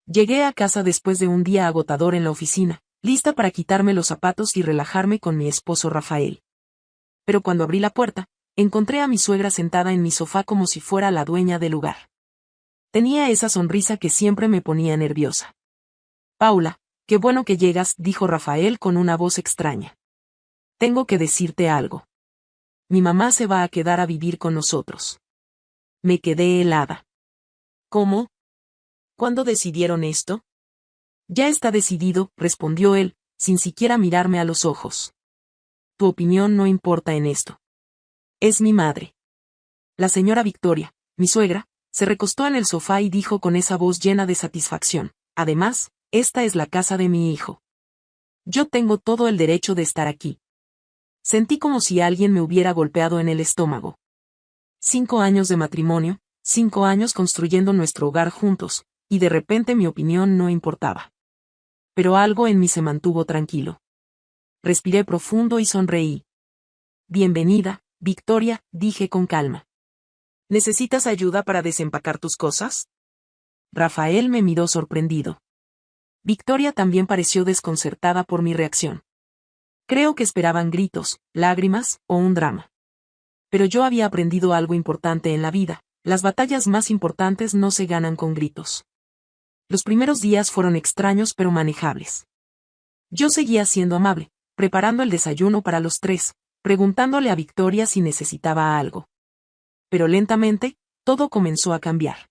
Llegué a casa después de un día agotador en la oficina, lista para quitarme los zapatos y relajarme con mi esposo Rafael. Pero cuando abrí la puerta, encontré a mi suegra sentada en mi sofá como si fuera la dueña del lugar. Tenía esa sonrisa que siempre me ponía nerviosa. Paula, qué bueno que llegas, dijo Rafael con una voz extraña. Tengo que decirte algo. Mi mamá se va a quedar a vivir con nosotros. Me quedé helada. ¿Cómo? ¿Cuándo decidieron esto? Ya está decidido, respondió él, sin siquiera mirarme a los ojos. Tu opinión no importa en esto. Es mi madre. La señora Victoria, mi suegra, se recostó en el sofá y dijo con esa voz llena de satisfacción, además, esta es la casa de mi hijo. Yo tengo todo el derecho de estar aquí. Sentí como si alguien me hubiera golpeado en el estómago. 5 años de matrimonio, 5 años construyendo nuestro hogar juntos, y de repente mi opinión no importaba. Pero algo en mí se mantuvo tranquilo. Respiré profundo y sonreí. Bienvenida, Victoria, dije con calma. ¿Necesitas ayuda para desempacar tus cosas? Rafael me miró sorprendido. Victoria también pareció desconcertada por mi reacción. Creo que esperaban gritos, lágrimas, o un drama. Pero yo había aprendido algo importante en la vida, las batallas más importantes no se ganan con gritos. Los primeros días fueron extraños pero manejables. Yo seguía siendo amable, preparando el desayuno para los 3, preguntándole a Victoria si necesitaba algo. Pero lentamente, todo comenzó a cambiar.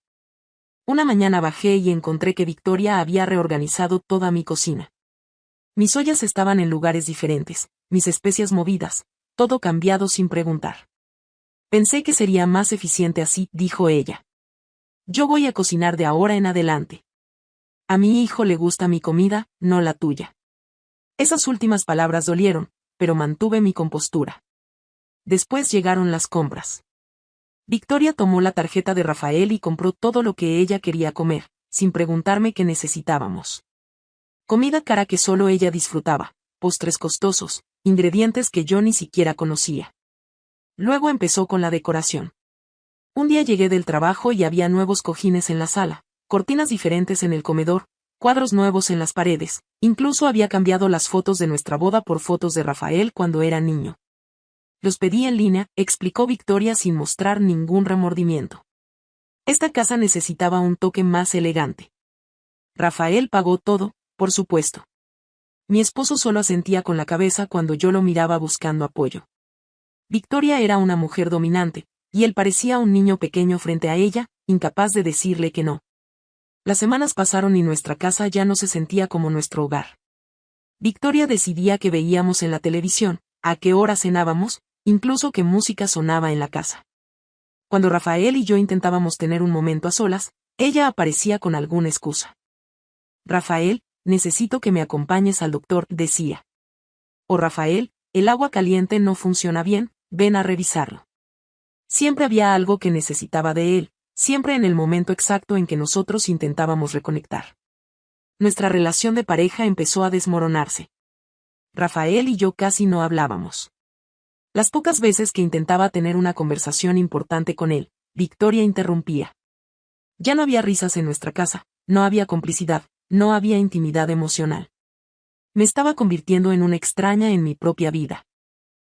Una mañana bajé y encontré que Victoria había reorganizado toda mi cocina. Mis ollas estaban en lugares diferentes, mis especias movidas, todo cambiado sin preguntar. Pensé que sería más eficiente así, dijo ella. Yo voy a cocinar de ahora en adelante. A mi hijo le gusta mi comida, no la tuya. Esas últimas palabras dolieron, pero mantuve mi compostura. Después llegaron las compras. Victoria tomó la tarjeta de Rafael y compró todo lo que ella quería comer, sin preguntarme qué necesitábamos. Comida cara que solo ella disfrutaba, postres costosos, ingredientes que yo ni siquiera conocía. Luego empezó con la decoración. Un día llegué del trabajo y había nuevos cojines en la sala, cortinas diferentes en el comedor, cuadros nuevos en las paredes, incluso había cambiado las fotos de nuestra boda por fotos de Rafael cuando era niño. Los pedí en línea, explicó Victoria sin mostrar ningún remordimiento. Esta casa necesitaba un toque más elegante. Rafael pagó todo, por supuesto. Mi esposo solo asentía con la cabeza cuando yo lo miraba buscando apoyo. Victoria era una mujer dominante, y él parecía un niño pequeño frente a ella, incapaz de decirle que no. Las semanas pasaron y nuestra casa ya no se sentía como nuestro hogar. Victoria decidía qué veíamos en la televisión, a qué hora cenábamos, incluso qué música sonaba en la casa. Cuando Rafael y yo intentábamos tener un momento a solas, ella aparecía con alguna excusa. Rafael, necesito que me acompañes al doctor, decía. O Rafael, el agua caliente no funciona bien, ven a revisarlo. Siempre había algo que necesitaba de él, siempre en el momento exacto en que nosotros intentábamos reconectar. Nuestra relación de pareja empezó a desmoronarse. Rafael y yo casi no hablábamos. Las pocas veces que intentaba tener una conversación importante con él, Victoria interrumpía. Ya no había risas en nuestra casa, no había complicidad, no había intimidad emocional. Me estaba convirtiendo en una extraña en mi propia vida.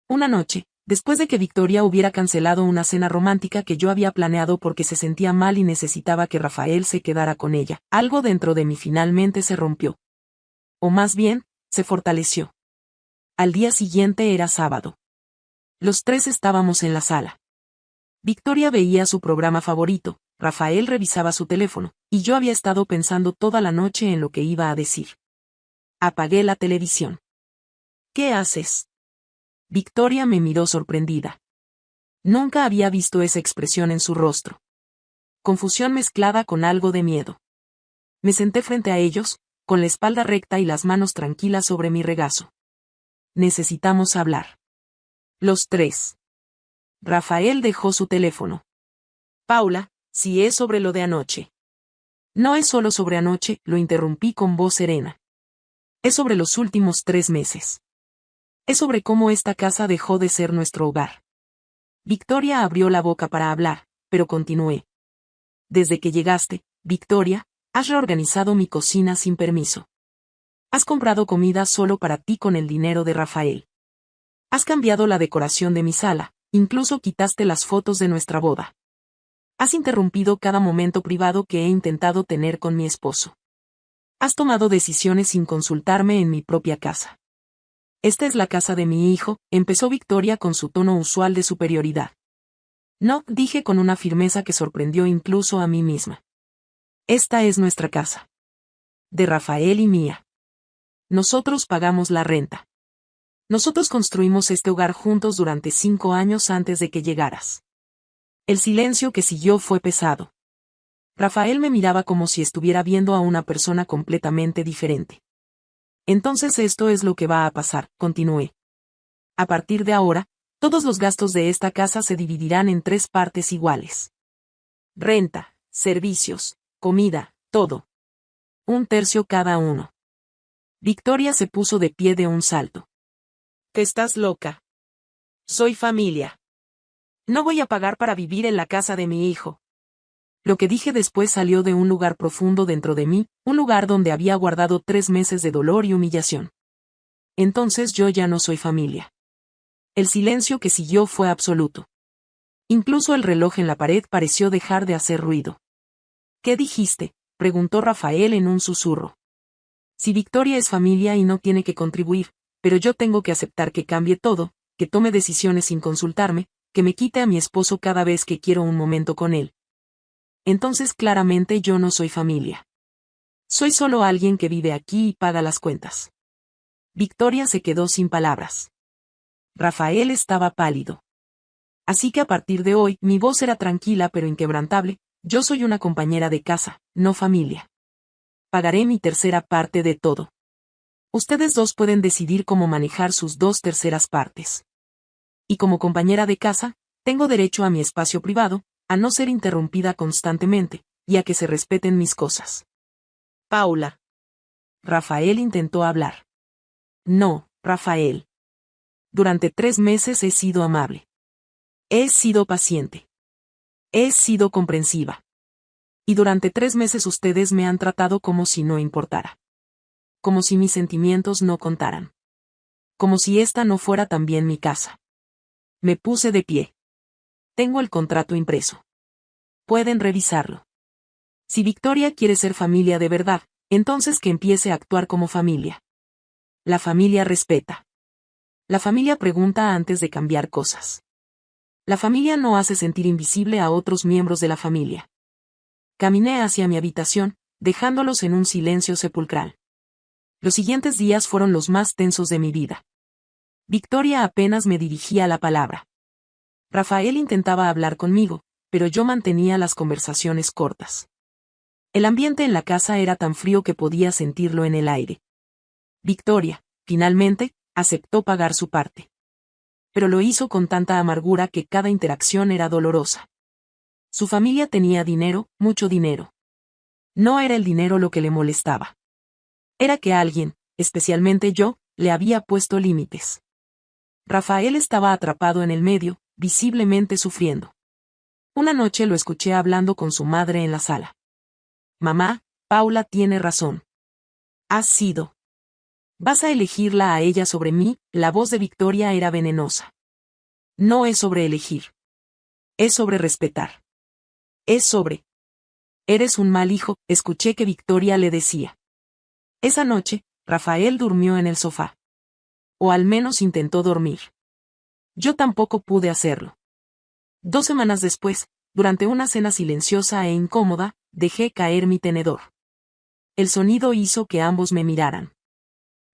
Una noche, después de que Victoria hubiera cancelado una cena romántica que yo había planeado porque se sentía mal y necesitaba que Rafael se quedara con ella, algo dentro de mí finalmente se rompió. O más bien, se fortaleció. Al día siguiente era sábado. Los 3 estábamos en la sala. Victoria veía su programa favorito, Rafael revisaba su teléfono, y yo había estado pensando toda la noche en lo que iba a decir. Apagué la televisión. ¿Qué haces? Victoria me miró sorprendida. Nunca había visto esa expresión en su rostro. Confusión mezclada con algo de miedo. Me senté frente a ellos, con la espalda recta y las manos tranquilas sobre mi regazo. Necesitamos hablar. Los 3. Rafael dejó su teléfono. Paula, si es sobre lo de anoche. No es solo sobre anoche, lo interrumpí con voz serena. Es sobre los últimos 3 meses. Es sobre cómo esta casa dejó de ser nuestro hogar. Victoria abrió la boca para hablar, pero continué. Desde que llegaste, Victoria, Has reorganizado mi cocina sin permiso. Has comprado comida solo para ti con el dinero de Rafael. Has cambiado la decoración de mi sala, incluso quitaste las fotos de nuestra boda. Has interrumpido cada momento privado que he intentado tener con mi esposo. Has tomado decisiones sin consultarme en mi propia casa. Esta es la casa de mi hijo, empezó Victoria con su tono usual de superioridad. No, dije con una firmeza que sorprendió incluso a mí misma. Esta es nuestra casa. De Rafael y mía. Nosotros pagamos la renta. Nosotros construimos este hogar juntos durante 5 años antes de que llegaras. El silencio que siguió fue pesado. Rafael me miraba como si estuviera viendo a una persona completamente diferente. Entonces esto es lo que va a pasar, continué. A partir de ahora, todos los gastos de esta casa se dividirán en 3 partes iguales. Renta, servicios, comida, todo. 1/3 cada uno. Victoria se puso de pie de un salto. ¿Te estás loca? Soy familia. No voy a pagar para vivir en la casa de mi hijo. Lo que dije después salió de un lugar profundo dentro de mí, un lugar donde había guardado 3 meses de dolor y humillación. Entonces yo ya no soy familia. El silencio que siguió fue absoluto. Incluso el reloj en la pared pareció dejar de hacer ruido. ¿Qué dijiste?, preguntó Rafael en un susurro. Si Victoria es familia y no tiene que contribuir, pero yo tengo que aceptar que cambie todo, que tome decisiones sin consultarme, que me quite a mi esposo cada vez que quiero un momento con él. Entonces claramente yo no soy familia. Soy solo alguien que vive aquí y paga las cuentas. Victoria se quedó sin palabras. Rafael estaba pálido. Así que a partir de hoy mi voz era tranquila pero inquebrantable, yo soy una compañera de casa, no familia. Pagaré mi 1/3 parte de todo. Ustedes 2 pueden decidir cómo manejar sus 2/3 partes. Y como compañera de casa, tengo derecho a mi espacio privado, a no ser interrumpida constantemente, y a que se respeten mis cosas. Paula. Rafael intentó hablar. No, Rafael. Durante 3 meses he sido amable. He sido paciente. He sido comprensiva. Y durante 3 meses ustedes me han tratado como si no importara. Como si mis sentimientos no contaran. Como si esta no fuera también mi casa. Me puse de pie. Tengo el contrato impreso. Pueden revisarlo. Si Victoria quiere ser familia de verdad, entonces que empiece a actuar como familia. La familia respeta. La familia pregunta antes de cambiar cosas. La familia no hace sentir invisible a otros miembros de la familia. Caminé hacia mi habitación, dejándolos en un silencio sepulcral. Los siguientes días fueron los más tensos de mi vida. Victoria apenas me dirigía la palabra. Rafael intentaba hablar conmigo, pero yo mantenía las conversaciones cortas. El ambiente en la casa era tan frío que podía sentirlo en el aire. Victoria, finalmente, aceptó pagar su parte. Pero lo hizo con tanta amargura que cada interacción era dolorosa. Su familia tenía dinero, mucho dinero. No era el dinero lo que le molestaba. Era que alguien, especialmente yo, le había puesto límites. Rafael estaba atrapado en el medio, visiblemente sufriendo. Una noche lo escuché hablando con su madre en la sala. Mamá, Paula tiene razón. Has sido. Vas a elegirla a ella sobre mí, la voz de Victoria era venenosa. No es sobre elegir. Es sobre respetar. Es sobre. Eres un mal hijo, escuché que Victoria le decía. Esa noche, Rafael durmió en el sofá. O al menos intentó dormir. Yo tampoco pude hacerlo. 2 semanas después, durante una cena silenciosa e incómoda, dejé caer mi tenedor. El sonido hizo que ambos me miraran.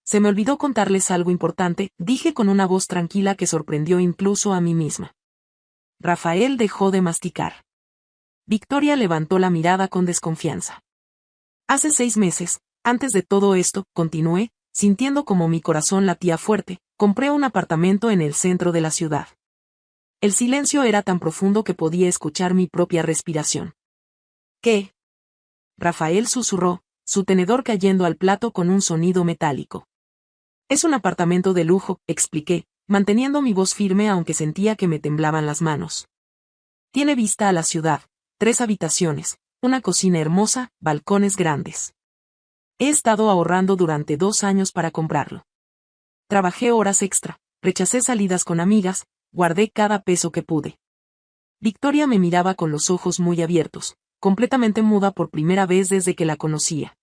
Se me olvidó contarles algo importante, dije con una voz tranquila que sorprendió incluso a mí misma. Rafael dejó de masticar. Victoria levantó la mirada con desconfianza. Hace 6 meses, antes de todo esto, continué, sintiendo como mi corazón latía fuerte, compré un apartamento en el centro de la ciudad. El silencio era tan profundo que podía escuchar mi propia respiración. ¿Qué? Rafael susurró, su tenedor cayendo al plato con un sonido metálico. Es un apartamento de lujo, expliqué, manteniendo mi voz firme aunque sentía que me temblaban las manos. Tiene vista a la ciudad, 3 habitaciones, una cocina hermosa, balcones grandes. He estado ahorrando durante 2 años para comprarlo. Trabajé horas extra, rechacé salidas con amigas, guardé cada peso que pude. Victoria me miraba con los ojos muy abiertos, completamente muda por primera vez desde que la conocía.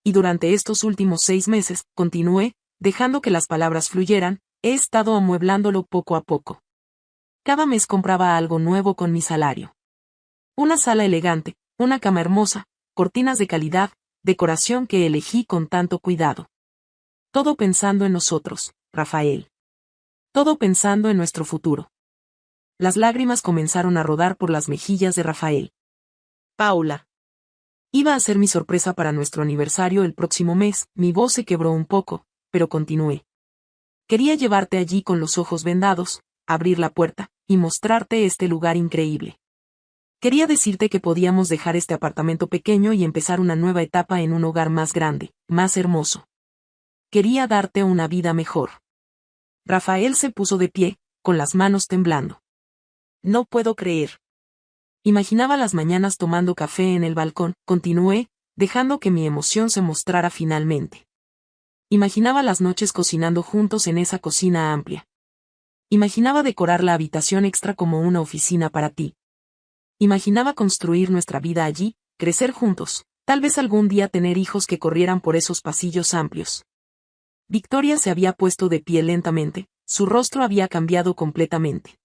Y durante estos últimos 6 meses, continué, dejando que las palabras fluyeran, he estado amueblándolo poco a poco. Cada mes compraba algo nuevo con mi salario. Una sala elegante, una cama hermosa, cortinas de calidad, decoración que elegí con tanto cuidado. Todo pensando en nosotros, Rafael. Todo pensando en nuestro futuro. Las lágrimas comenzaron a rodar por las mejillas de Rafael. Paula. Iba a ser mi sorpresa para nuestro aniversario el próximo mes, mi voz se quebró un poco, pero continué. Quería llevarte allí con los ojos vendados, abrir la puerta, y mostrarte este lugar increíble. Quería decirte que podíamos dejar este apartamento pequeño y empezar una nueva etapa en un hogar más grande, más hermoso. Quería darte una vida mejor. Rafael se puso de pie, con las manos temblando. No puedo creer. Imaginaba las mañanas tomando café en el balcón, continué, dejando que mi emoción se mostrara finalmente. Imaginaba las noches cocinando juntos en esa cocina amplia. Imaginaba decorar la habitación extra como una oficina para ti. Imaginaba construir nuestra vida allí, crecer juntos, tal vez algún día tener hijos que corrieran por esos pasillos amplios. Victoria se había puesto de pie lentamente, su rostro había cambiado completamente.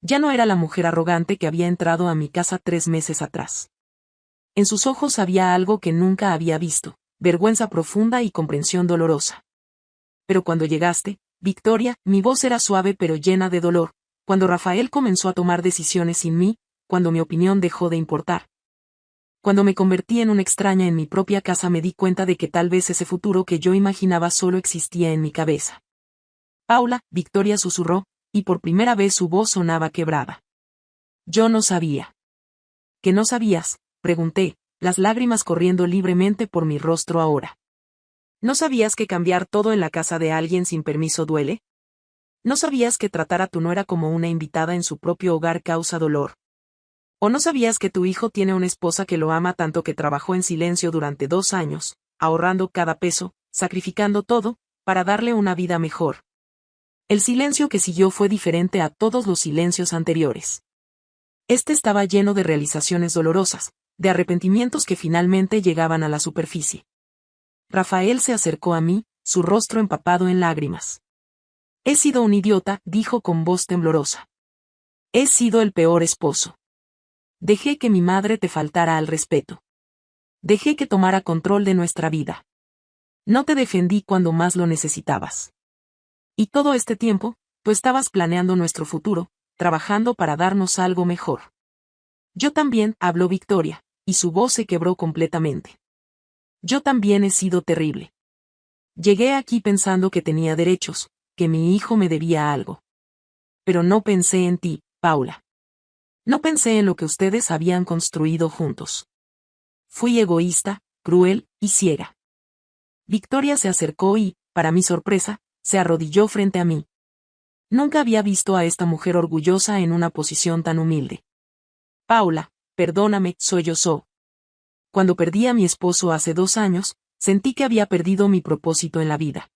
Ya no era la mujer arrogante que había entrado a mi casa 3 meses atrás. En sus ojos había algo que nunca había visto, vergüenza profunda y comprensión dolorosa. Pero cuando llegaste, Victoria, mi voz era suave pero llena de dolor, cuando Rafael comenzó a tomar decisiones sin mí, cuando mi opinión dejó de importar. Cuando me convertí en una extraña en mi propia casa me di cuenta de que tal vez ese futuro que yo imaginaba solo existía en mi cabeza. Paula, Victoria susurró, y por primera vez su voz sonaba quebrada. Yo no sabía. ¿Qué no sabías?, pregunté, las lágrimas corriendo libremente por mi rostro ahora. ¿No sabías que cambiar todo en la casa de alguien sin permiso duele? ¿No sabías que tratar a tu nuera como una invitada en su propio hogar causa dolor? ¿O no sabías que tu hijo tiene una esposa que lo ama tanto que trabajó en silencio durante 2 años, ahorrando cada peso, sacrificando todo, para darle una vida mejor? El silencio que siguió fue diferente a todos los silencios anteriores. Este estaba lleno de realizaciones dolorosas, de arrepentimientos que finalmente llegaban a la superficie. Rafael se acercó a mí, su rostro empapado en lágrimas. He sido un idiota, dijo con voz temblorosa. He sido el peor esposo. Dejé que mi madre te faltara al respeto. Dejé que tomara control de nuestra vida. No te defendí cuando más lo necesitabas. Y todo este tiempo, tú estabas planeando nuestro futuro, trabajando para darnos algo mejor. Yo también, habló Victoria, y su voz se quebró completamente. Yo también he sido terrible. Llegué aquí pensando que tenía derechos, que mi hijo me debía algo. Pero no pensé en ti, Paula. No pensé en lo que ustedes habían construido juntos. Fui egoísta, cruel y ciega. Victoria se acercó y, para mi sorpresa, se arrodilló frente a mí. Nunca había visto a esta mujer orgullosa en una posición tan humilde. Paula, perdóname, sollozó. Cuando perdí a mi esposo hace 2 años, sentí que había perdido mi propósito en la vida.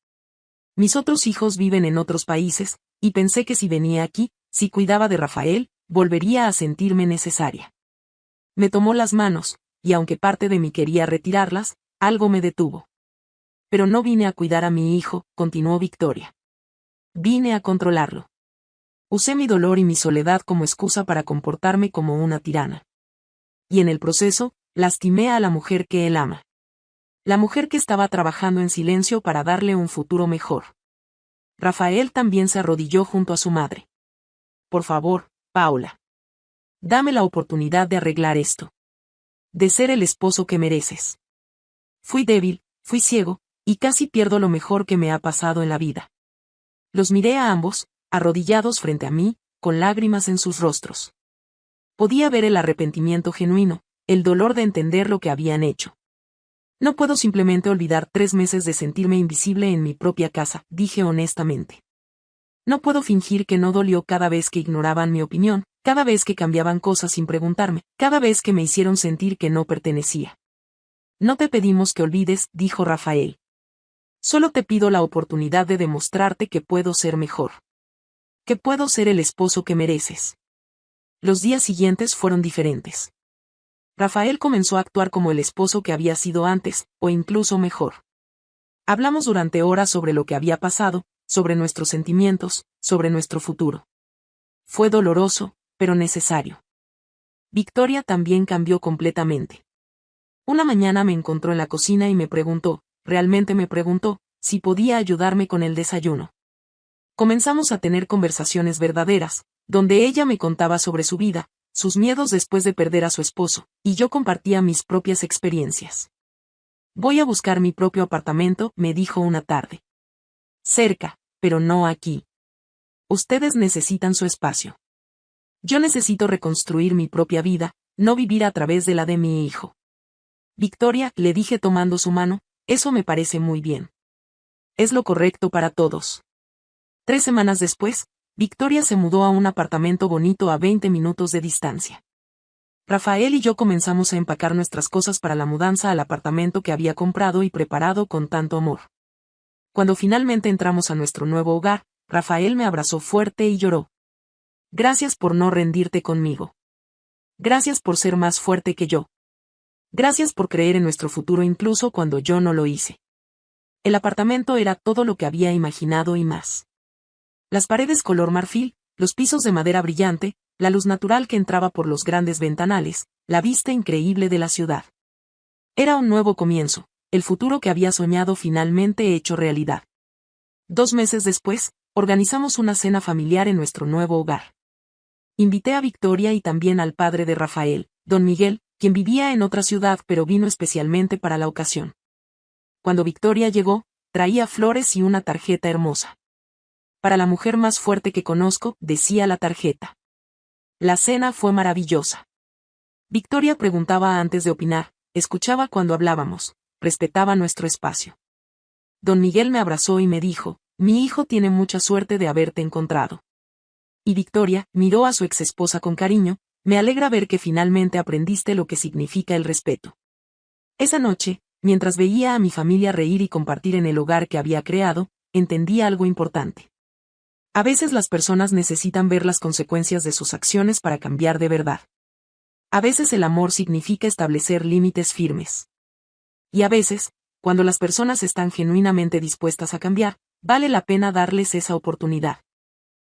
Mis otros hijos viven en otros países, y pensé que si venía aquí, si cuidaba de Rafael, volvería a sentirme necesaria. Me tomó las manos, y aunque parte de mí quería retirarlas, algo me detuvo. Pero no vine a cuidar a mi hijo, continuó Victoria. Vine a controlarlo. Usé mi dolor y mi soledad como excusa para comportarme como una tirana. Y en el proceso, lastimé a la mujer que él ama. La mujer que estaba trabajando en silencio para darle un futuro mejor. Rafael también se arrodilló junto a su madre. Por favor, Paula. Dame la oportunidad de arreglar esto. De ser el esposo que mereces. Fui débil, fui ciego, y casi pierdo lo mejor que me ha pasado en la vida. Los miré a ambos, arrodillados frente a mí, con lágrimas en sus rostros. Podía ver el arrepentimiento genuino, el dolor de entender lo que habían hecho. No puedo simplemente olvidar 3 meses de sentirme invisible en mi propia casa, dije honestamente. No puedo fingir que no dolió cada vez que ignoraban mi opinión, cada vez que cambiaban cosas sin preguntarme, cada vez que me hicieron sentir que no pertenecía. No te pedimos que olvides, dijo Rafael. Solo te pido la oportunidad de demostrarte que puedo ser mejor. Que puedo ser el esposo que mereces. Los días siguientes fueron diferentes. Rafael comenzó a actuar como el esposo que había sido antes, o incluso mejor. Hablamos durante horas sobre lo que había pasado, sobre nuestros sentimientos, sobre nuestro futuro. Fue doloroso, pero necesario. Victoria también cambió completamente. Una mañana me encontró en la cocina y me preguntó, realmente me preguntó, si podía ayudarme con el desayuno. Comenzamos a tener conversaciones verdaderas, donde ella me contaba sobre su vida, sus miedos después de perder a su esposo, y yo compartía mis propias experiencias. Voy a buscar mi propio apartamento, me dijo una tarde. Cerca, pero no aquí. Ustedes necesitan su espacio. Yo necesito reconstruir mi propia vida, no vivir a través de la de mi hijo. Victoria, le dije tomando su mano, eso me parece muy bien. Es lo correcto para todos. 3 semanas después, Victoria se mudó a un apartamento bonito a 20 minutos de distancia. Rafael y yo comenzamos a empacar nuestras cosas para la mudanza al apartamento que había comprado y preparado con tanto amor. Cuando finalmente entramos a nuestro nuevo hogar, Rafael me abrazó fuerte y lloró. Gracias por no rendirte conmigo. Gracias por ser más fuerte que yo. Gracias por creer en nuestro futuro incluso cuando yo no lo hice. El apartamento era todo lo que había imaginado y más. Las paredes color marfil, los pisos de madera brillante, la luz natural que entraba por los grandes ventanales, la vista increíble de la ciudad. Era un nuevo comienzo, el futuro que había soñado finalmente hecho realidad. 2 meses después, organizamos una cena familiar en nuestro nuevo hogar. Invité a Victoria y también al padre de Rafael, don Miguel, quien vivía en otra ciudad pero vino especialmente para la ocasión. Cuando Victoria llegó, traía flores y una tarjeta hermosa. Para la mujer más fuerte que conozco, decía la tarjeta. La cena fue maravillosa. Victoria preguntaba antes de opinar, escuchaba cuando hablábamos, respetaba nuestro espacio. Don Miguel me abrazó y me dijo, mi hijo tiene mucha suerte de haberte encontrado. Y Victoria miró a su exesposa con cariño, me alegra ver que finalmente aprendiste lo que significa el respeto. Esa noche, mientras veía a mi familia reír y compartir en el hogar que había creado, entendí algo importante. A veces las personas necesitan ver las consecuencias de sus acciones para cambiar de verdad. A veces el amor significa establecer límites firmes. Y a veces, cuando las personas están genuinamente dispuestas a cambiar, vale la pena darles esa oportunidad.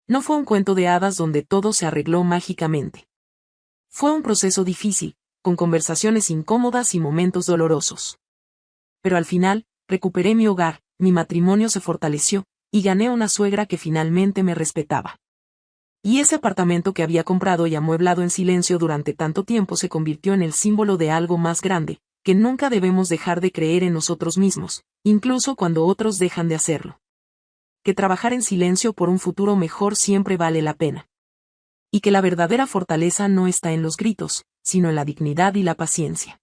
No fue un cuento de hadas donde todo se arregló mágicamente. Fue un proceso difícil, con conversaciones incómodas y momentos dolorosos. Pero al final, recuperé mi hogar, mi matrimonio se fortaleció, y gané una suegra que finalmente me respetaba. Y ese apartamento que había comprado y amueblado en silencio durante tanto tiempo se convirtió en el símbolo de algo más grande, que nunca debemos dejar de creer en nosotros mismos, incluso cuando otros dejan de hacerlo. Que trabajar en silencio por un futuro mejor siempre vale la pena. Y que la verdadera fortaleza no está en los gritos, sino en la dignidad y la paciencia.